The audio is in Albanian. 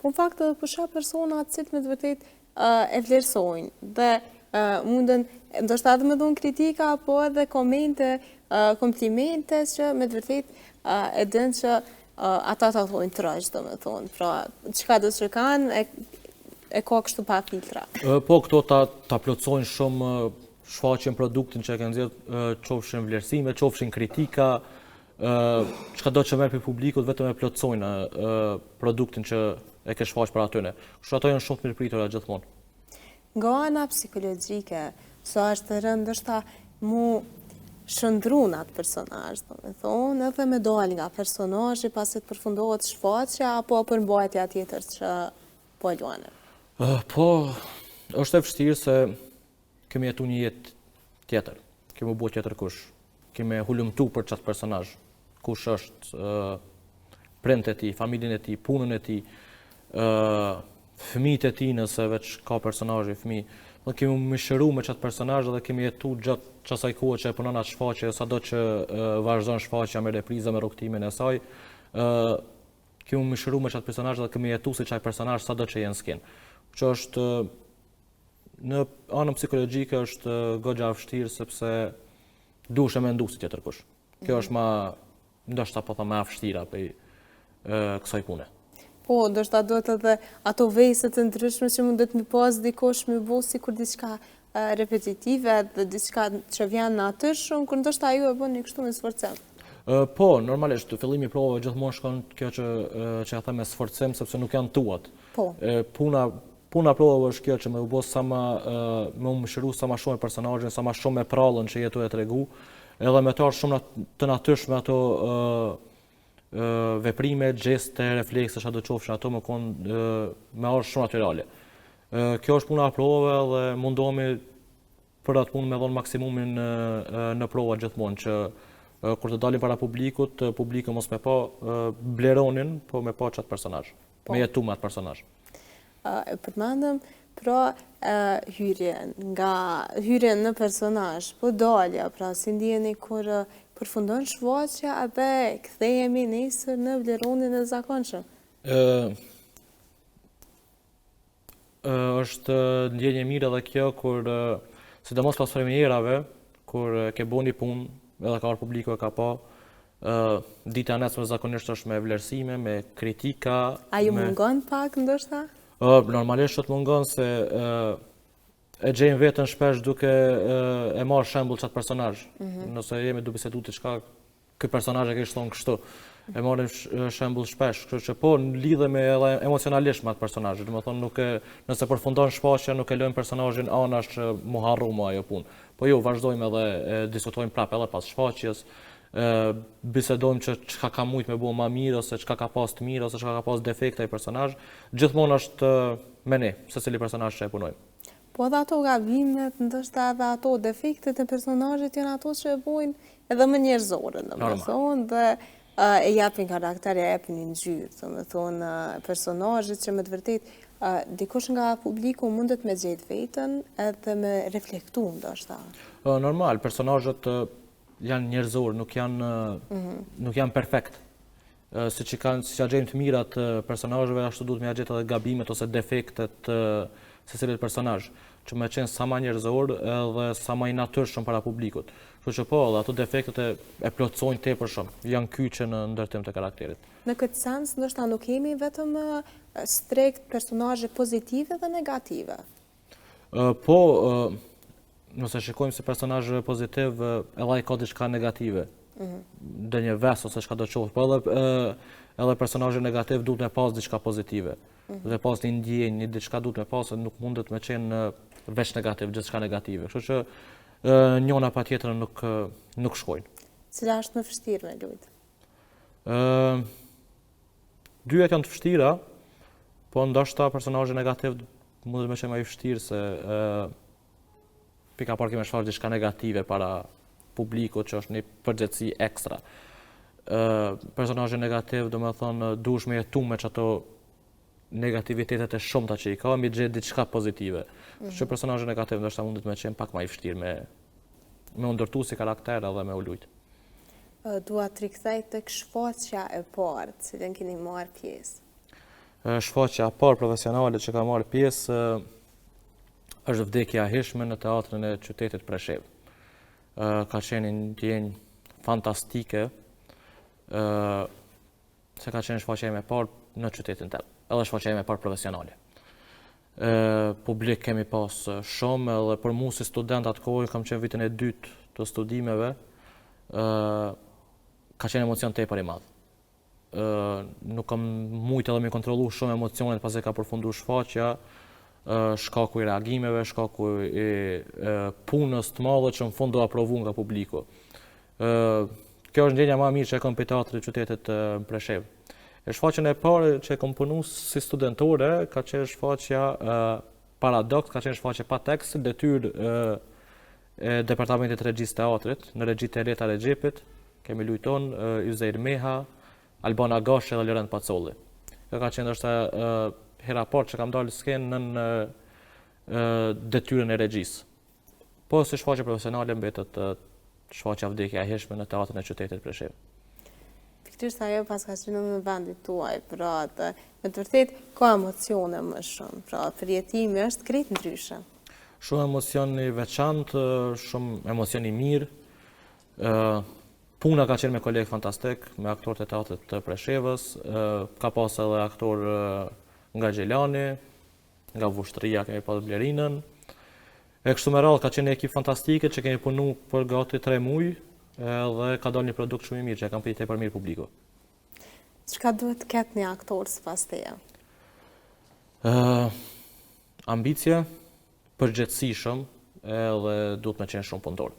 Po në fakt edhe pusha persona të cilët me të vërtet e vlerësojnë dhe mundën ndoshta edhe me dhënë kritika apo edhe komente, komplimente që me të vërtet e dinë që ata ta thonë trash, domethënë. Pra, çka do të kanë e ka kështu pa filtra. Po këto ta plotësojnë shumë shfaqjen produktin që e kanë nxjerrë, qofshin vlerësime, qofshin kritika, çka do që merr për publikut vetëm e plotësojnë produktin që e ke shfaq për atyne. Kështu ato janë shumë të mirëpritura gjithmonë. Nga ana psikologjike, sa është rëndë ndoshta mu shëndru në atë personazh, domethënë, edhe me dal nga personazhi pasi të përfundohet shfaqja apo përmbajtja tjetër që po luanë. Po, është e vështirë se kemi jetu një jetë tjetër, kemi bu tjetër kush, kemi hulumtu për qatë personazh, kush është prindët e tij, familjen e tij, punën e tij, fëmijët e tij nëse veç ka personazhi fëmijë. Dhe kemi mishëru me qatë personazh dhe kemi jetu gjatë qasaj kohë që e punon atë shfaqje, sado që vazhdon shfaqja me repriza, me rrugtimin e saj, kemi mishëru me qatë personazh dhe kemi jetu si qaj personazh sado që jenë s'kin. Që është në anën psikologjike është goxha e vështirë sepse duhesh e mendu si tjetër kush. Kjo është ndoshta po them më e vështira për kësaj pune. Po, ndoshta duhet edhe ato vese të ndryshme që mundet me pas dikush me bu sikur diçka repetitive dhe diçka që vjen natyrshëm, kur ndoshta ju e bëni kështu me sforcim. Po, normalisht, fillimi i provave gjithmonë shkon kjo që ja them me sforcim sepse nuk janë tuat. Po. Puna provave është kjo që me u bë me u mëshiru sa më shumë personazhin, sa më shumë me prallën që jetu e tregu, edhe me të shumë të natyrshme ato veprime, gjeste, reflekse, çdo qofshin ato me orë shumë natyrale. Kjo është puna e provave dhe mundohemi për atë punë me dhënë maksimumin në prova gjithmonë që kur të dalim para publikut, publiku mos me pa bleronin, po me pa qatë personazh, me jetu me atë personazh. Përmendëm pra hyrjen në personazh, po dalja, pra si ndjeni kur përfundon shfaqja edhe kthehemi nesër në vleronin e zakonshëm. Është ndjenjë mirë edhe kjo kur sidomos pas premierave, kur ke bëni punë, edhe ka publiku e ka pa, dita e nesër zakonisht është me vlerësime, me kritika. A ju mungon pak ndoshta? Normalisht të mungon se e gjejmë vetën shpesh duke e marrë shembull qatë personazh. Nëse jemi duke bisedu diçka, ky personazh e kishte thonë kështu. E marrim shembull shpesh, kështu që po lidhemi edhe emocionalisht me atë personazh. Domethënë nëse përfundon shfaqja, nuk e lëmë personazhin anash që mu harru më ajo punë. Po jo, vazhdojmë edhe diskutojmë prapë edhe pas shfaqjes, bisedojmë që çka ka mujt me bëu më mirë ose çka ka pas të mirë ose çka ka pas defekte ai personazh. Gjithmonë është me ne, secili personazh që e punojmë. Po edhe ato gabimet, ndoshta edhe ato defektet e personazhit janë ato që e bojnë edhe më njerëzore, domethënë, dhe e japin karakter, e japin ngjyrë, domethënë personazhit që me të vërtetë dikush nga publiku mundet me gjetë vetën edhe me reflektu ndoshta. Normal, personazhet janë njerëzor, nuk janë perfekt. Siç ja gjejmë të mirat personazheve, ashtu duhet me ja gjetë edhe gabimet ose defektet secilit personazh, që me qenë sa më njerëzor edhe sa më i natyrshëm para publikut. Kështu që po, edhe ato defektet e plotësojnë tepër shumë, janë kyçe në ndërtim të karakterit. Në këtë sens, ndoshta nuk kemi vetëm strikt personazhe pozitive dhe negative. Po, nëse shikojmë si personazh pozitiv, edhe ai ka diçka negative. Ndonjë ves ose çka do të qoftë, po edhe personazhi negativ duhet me pas diçka pozitive. Dhe pas një ndjenjë, një diçka duhet me pas, nuk mundet me qenë veç negativ, gjithçka negative. Kështu që njëna pa tjetrën nuk shkojnë. Cila është më vështirë me lujt? Dyja janë të vështira, po ndoshta personazhi negativ mundet me qenë më i vështirë se pika parë kemi shfaqur diçka negative para publikut që është një përgjegjësi ekstra. Personazhi negativ, domethënë, duhesh me jetu me çato negativitetet e shumta që i ka, mi gjetë diçka pozitive. Që personazhi negativ ndoshta mundet me qenë pak më i vështirë me u ndërtu si karakter edhe me u lujt. Dua të rikthej tek shfaqja e parë, cilën keni marrë pjesë. Shfaqja parë profesionale që ka marrë pjesë është vdekja e hishme në teatrin e qytetit Preshevë. Ka qenë një ndjenjë fantastike, se ka qenë shfaqja ime e parë në qytetin tim, edhe shfaqja ime e parë profesionale. Publik kemi pas shumë, edhe për mu si student atë kohë, kam qenë vitin e dytë të studimeve, ka qenë emocion tepër i madh. Nuk kam mujtë edhe me kontrollu shumë emocionet pasi ka përfundu shfaqja, shkaku i reagimeve, shkaku i punës të madhe që në fund do aprovu nga publiku. Kjo është ndjenja më e mirë që e kam për teatrin e qytetit Preshevë. Shfaqjen e parë që e kam punu si studentore ka qenë shfaqja Paradoks, ka qenë shfaqje pa tekst, detyrë e Departamentit të Regjisë Teatrit, në regjitë e Reta Rexhepit, kemi lujton Yzeir Meha, Albana Gashi dhe Lorent Pacolli. Kjo ka qenë është hera parë që kam dalë skenë në detyrën e regjisë. Po si shfaqje profesionale mbetet shfaqja vdekja e hishme në teatrin e qytetit Preshevë. Pikërisht ajo pas ka qenë në vendit tuaj, pra me të vërtet ka emocione më shumë, pra përjetimi është krejt ndryshe. Shumë emocion i veçantë, shumë emocion i mirë. Puna ka qenë me kolegë fantastik, me aktorët e teatrit të Preshevës, ka pas edhe aktor nga Gjelani, nga Vushtria kemi pas Blerinën. E kështu me radhë ka qenë një ekip fantastike që kemi punu për gati 3 muaj, dhe ka dalë një produkt shumë i mirë që e kam prit tepër mirë publiku. Çka duhet të ketë një aktor sipas teje? Ambicie, përgjithësishëm, edhe duhet me qenë shumë punëtor.